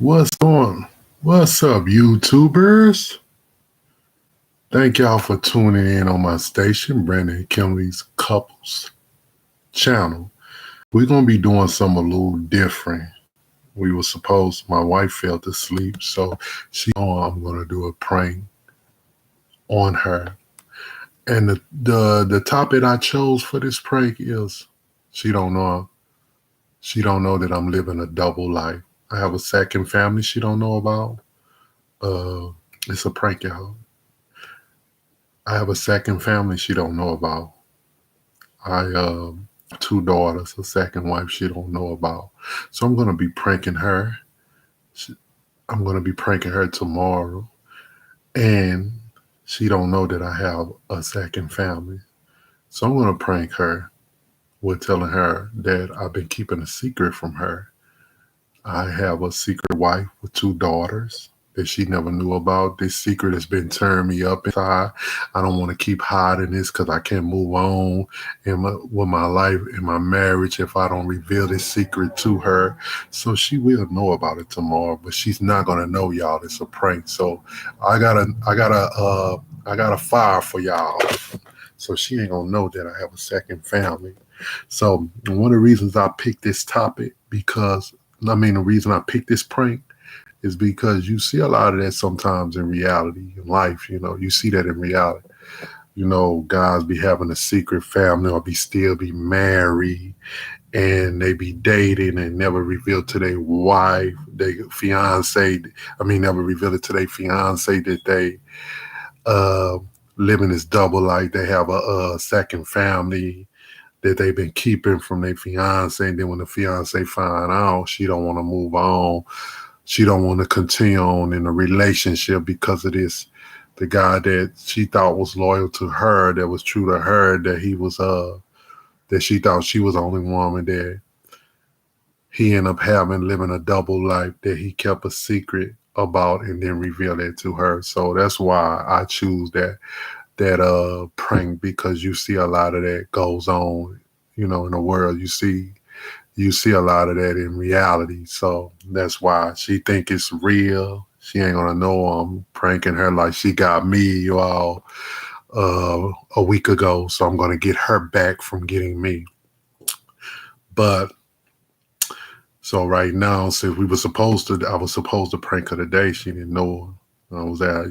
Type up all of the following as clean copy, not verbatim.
What's on? What's up, YouTubers? Thank y'all for tuning in on my station, Brandon Kimley's Couples channel. We're gonna be doing something a little different. We were supposed, my wife fell asleep, so I'm gonna do a prank on her. And the topic I chose for this prank is she don't know she don't know that I'm living a double life. I have a second family she don't know about. Uh, it's a prank, y'all. I have a second family she don't know about. I two daughters, a second wife she don't know about. So I'm gonna be pranking her. I'm gonna be pranking her tomorrow, and she don't know that I have a second family. So I'm gonna prank her with telling her that I've been keeping a secret from her. I have a secret wife with two daughters that she never knew about. This secret has been tearing me up inside. I don't want to keep hiding this because I can't move on with my life and my marriage if I don't reveal this secret to her. So she will know about it tomorrow, but she's not gonna know, y'all. It's a prank. So I got a fire for y'all. So she ain't gonna know that I have a second family. So one of the reasons I picked this topic the reason I picked this prank is because you see a lot of that sometimes in reality, in life. You see that in reality. Guys be having a secret family or be married and they be dating and never reveal to their wife, never reveal it to their fiance that they uh, living this double life. They have a second family that they've been keeping from their fiance. And then when the fiance find out, she don't want to move on. She don't want to continue on in a relationship because of this. The guy that she thought was loyal to her, that was true to her, that she thought she was the only woman that he ended up living a double life that he kept a secret about and then revealed it to her. So that's why I choose that prank, because you see a lot of that goes on, in the world. You see a lot of that in reality. So that's why she think it's real. She ain't gonna know I'm pranking her like she got me all a week ago. So I'm gonna get her back from getting me. But so right now, since I was supposed to prank her today. She didn't know I was at,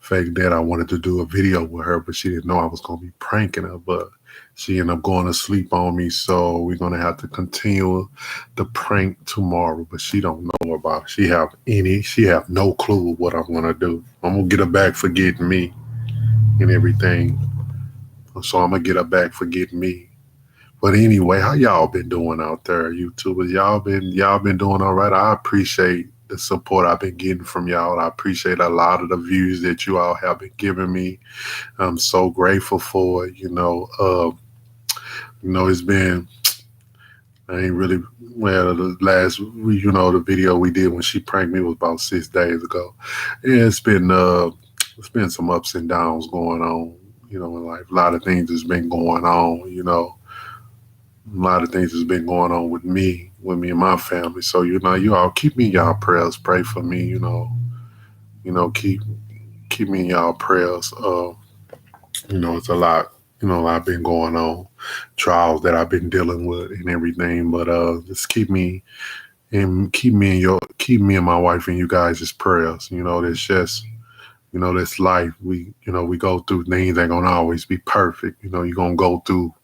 fake that I wanted to do a video with her, but she didn't know I was going to be pranking her. But she ended up going to sleep on me, so we're going to have to continue the prank tomorrow. But she don't know about it. She have no clue what I'm going to do. I'm going to get her back for getting me and everything. So I'm going to get her back for getting me. But anyway, how y'all been doing out there, YouTubers? Y'all been doing all right. I appreciate the support I've been getting from y'all. I appreciate a lot of the views that you all have been giving me. I'm so grateful for it. It's been, I ain't really, well, the video we did when she pranked me was about 6 days ago. And it's been some ups and downs going on, in life. A lot of things has been going on, a lot of things has been going on with me and my family. So, you all keep me in y'all prayers. Pray for me, keep me in y'all prayers. It's a lot been going on, trials that I've been dealing with and everything. But just keep me and my wife and you guys' just prayers. That's just, that's life. We go through things, ain't gonna always be perfect. You're gonna go through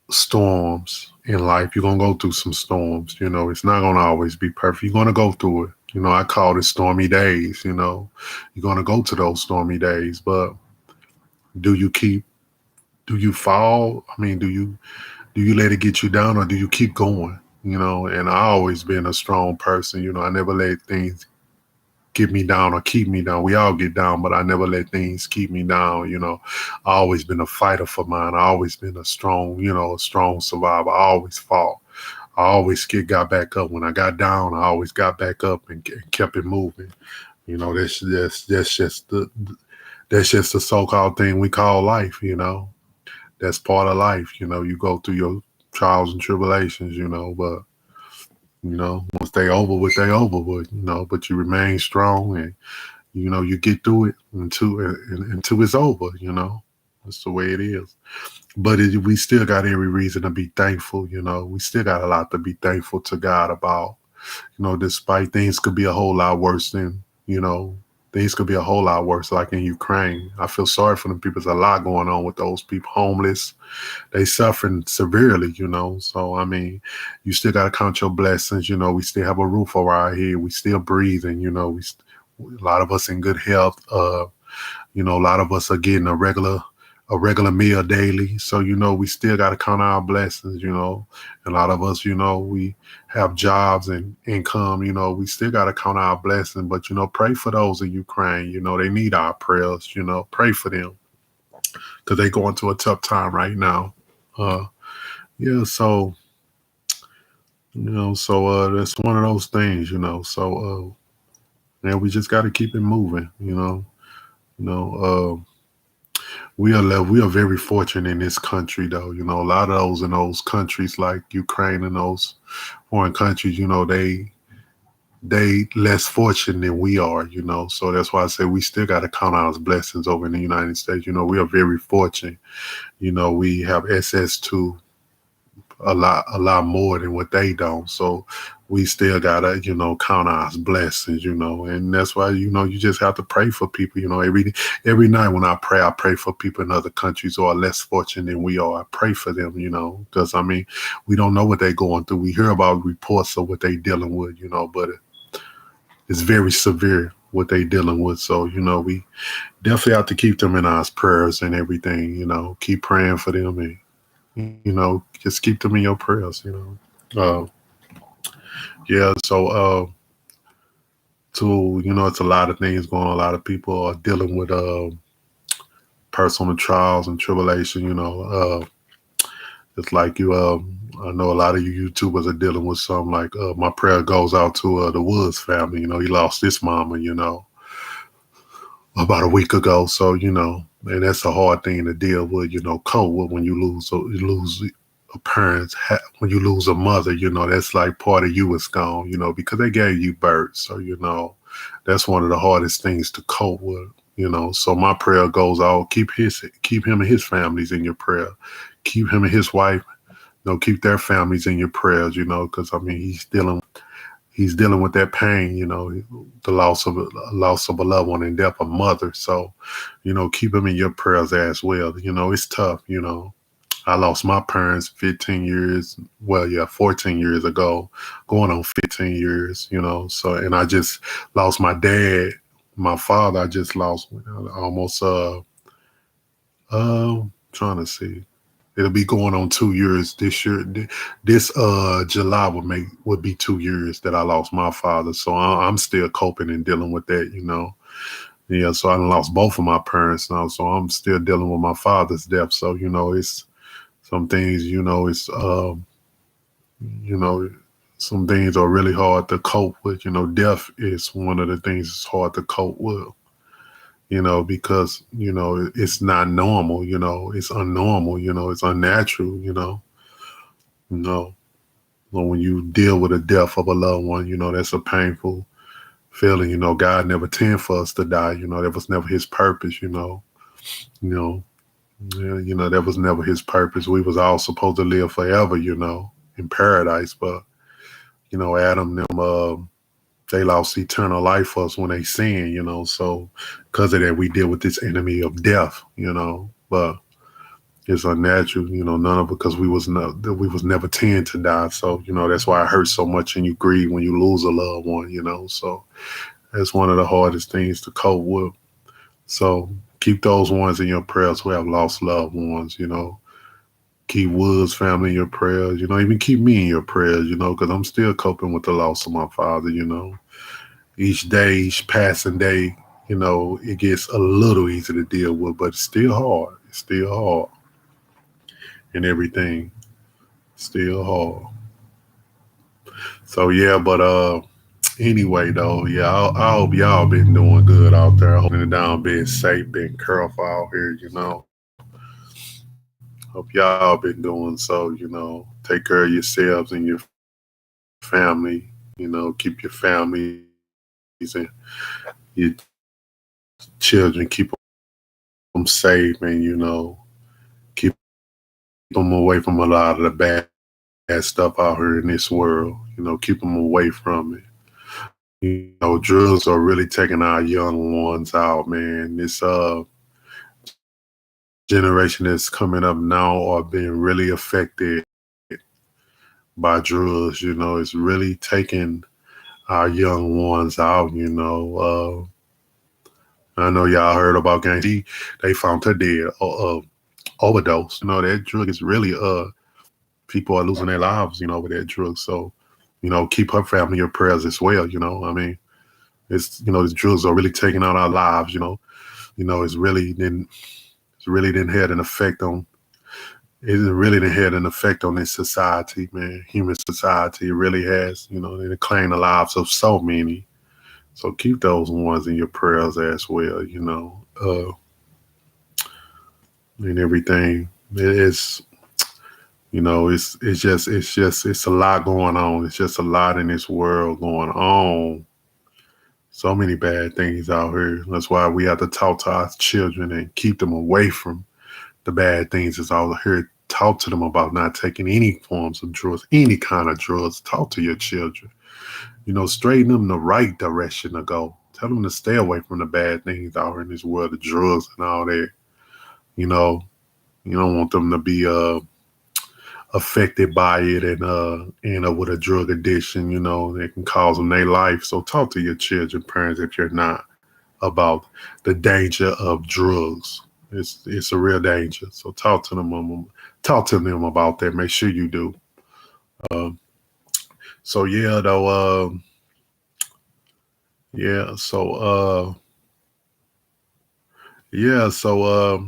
storms in life. You're gonna go through some storms. It's not gonna always be perfect. You're gonna go through it. I call it stormy days. You're gonna go to those stormy days. But do you fall? Do you let it get you down, or do you keep going? And I always been a strong person. I never let things get me down or keep me down. We all get down, but I never let things keep me down. I always been a fighter for mine. I always been a strong survivor. I always fought. I always got back up. When I got down, I always got back up and kept it moving. That's just the so-called thing we call life. That's part of life. You go through your trials and tribulations. But Once they over with, they over with. But you remain strong, and you get through it until it's over. That's the way it is. But we still got every reason to be thankful. We still got a lot to be thankful to God about. Despite things could be a whole lot worse than, things could be a whole lot worse, like in Ukraine. I feel sorry for them people. There's a lot going on with those people, homeless. They suffering severely. So, I mean, you still got to count your blessings. We still have a roof over our head. We still breathing. A lot of us in good health. A lot of us are getting a regular meal daily. So, we still got to count our blessings. A lot of us, we have jobs and income. We still got to count our blessings. But, pray for those in Ukraine. They need our prayers. Pray for them because they're going through a tough time right now. Yeah, so, that's one of those things. So, yeah, we just got to keep it moving. You know, we are very fortunate in this country, though. A lot of those in those countries like Ukraine and those foreign countries, they less fortunate than we are. So that's why I say we still got to count our blessings over in the United States. We are very fortunate. We have access to a lot more than what they don't. So we still gotta, count our blessings. And that's why, you just have to pray for people. Every night when I pray for people in other countries who are less fortunate than we are. I pray for them, because I mean, we don't know what they're going through. We hear about reports of what they're dealing with, but it's very severe what they're dealing with. So, we definitely have to keep them in our prayers and everything, keep praying for them and just keep them in your prayers. Yeah, so it's a lot of things going on. A lot of people are dealing with personal trials and tribulation. It's like I know a lot of you YouTubers are dealing with something like my prayer goes out to the Woods family. He lost his mama, about a week ago. So, and that's a hard thing to deal with, cope with when you lose a parent, when you lose a mother, that's like part of you is gone, because they gave you birth. So, that's one of the hardest things to cope with. So my prayer goes out, keep him and his families in your prayer. Keep him and his wife, keep their families in your prayers, because I mean, he's dealing with that pain, the loss of a loved one and death of a mother. So, keep him in your prayers as well. It's tough. I lost my parents 15 years, well, yeah, 14 years ago, going on 15 years. So, and I just lost my dad, my father. I just lost almost, trying to see. It'll be going on 2 years this year. This July would be 2 years that I lost my father. So I'm still coping and dealing with that. Yeah, so I done lost both of my parents now. So I'm still dealing with my father's death. So, it's some things, it's you know, some things are really hard to cope with. Death is one of the things that's hard to cope with. Because, it's not normal, it's unnormal, it's unnatural. You know, but when you deal with the death of a loved one, that's a painful feeling. God never intended for us to die. That was never His purpose. You know, yeah, that was never His purpose. We was all supposed to live forever. In paradise, but Adam them they lost eternal life for us when they sinned. So because of that, we deal with this enemy of death. But it's unnatural, none of it, because we was never tend to die. So, that's why it hurts so much and you grieve when you lose a loved one. So that's one of the hardest things to cope with. So keep those ones in your prayers who have lost loved ones. Keep Woods family in your prayers, even keep me in your prayers, because I'm still coping with the loss of my father. Each day, each passing day, it gets a little easier to deal with, but it's still hard. It's still hard. And everything still hard. So yeah, but anyway though, yeah, I hope y'all been doing good out there, holding it down, being safe, being careful out here. Hope y'all been doing so. Take care of yourselves and your family. family, keep your families and your children, keep them safe, and keep them away from a lot of the bad stuff out here in this world. Keep them away from it. Drugs are really taking our young ones out, man. This generation that's coming up now are being really affected by drugs. It's really taking our young ones out. I know y'all heard about Gang. They found her dead, overdose. That drug is really people are losing their lives, with that drug. So, keep her family in your prayers as well. I mean, these drugs are really taking out our lives. It's really didn't had an effect on. It really didn't had an effect on this society, man. Human society. It really has. It claimed the lives of so many. So keep those ones in your prayers as well. And everything. It's it's a lot going on. It's just a lot in this world going on. So many bad things out here. That's why we have to talk to our children and keep them away from the bad things that's out here. Talk to them about not taking any forms of drugs, any kind of drugs. Talk to your children. Straighten them the right direction to go. Tell them to stay away from the bad things out here in this world, the drugs and all that. You don't want them to be affected by it and end up with a drug addiction, that can cause them their life. So talk to your children, parents, if you're not, about the danger of drugs. It's a real danger. So talk to them about that. Make sure you do. So yeah, though. Yeah. So yeah. So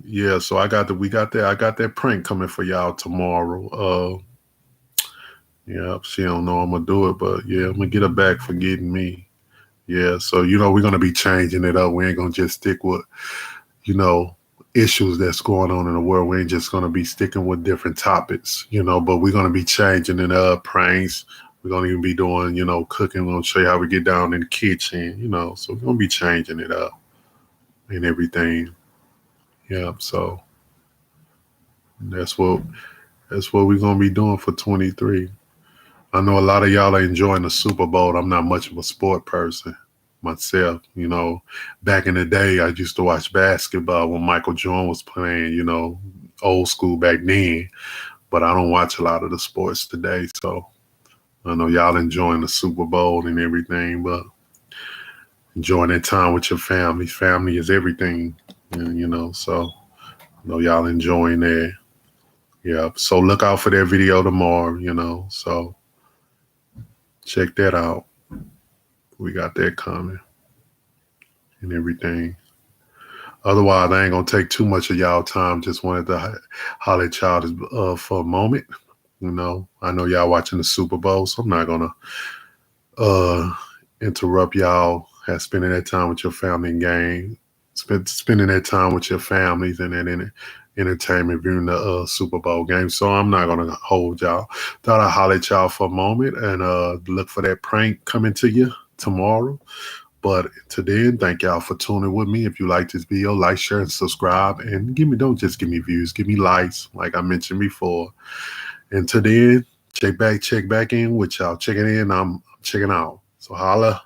yeah. So I got that prank coming for y'all tomorrow. Yeah, she don't know I'm gonna do it, but yeah, I'm gonna get her back for getting me. Yeah, so we're gonna be changing it up. We ain't gonna just stick with, issues that's going on in the world. We ain't just gonna be sticking with different topics, but we're gonna be changing it up, pranks. We're gonna even be doing, cooking. We're gonna show you how we get down in the kitchen, so we're gonna be changing it up and everything. Yeah, so that's what we're gonna be doing for 23. I know a lot of y'all are enjoying the Super Bowl. I'm not much of a sport person myself. Back in the day, I used to watch basketball when Michael Jordan was playing, old school back then. But I don't watch a lot of the sports today. So I know y'all enjoying the Super Bowl and everything, but enjoying that time with your family. Family is everything, so I know y'all enjoying that. Yeah. So look out for that video tomorrow, so check that out. We got that coming and everything. Otherwise, I ain't gonna take too much of y'all time. Just wanted to holler at y'all for a moment. I know y'all watching the Super Bowl, so I'm not gonna interrupt y'all spending that time with your family and game, spending that time with your families and then entertainment viewing the Super Bowl game. So I'm not gonna hold y'all. Thought I'd holler at y'all for a moment and look for that prank coming to you tomorrow. But until then, thank y'all for tuning with me. If you like this video, like, share, and subscribe. And don't just give me views, give me likes, like I mentioned before. Until then, check back in with y'all. Checking in, I'm checking out. So holla.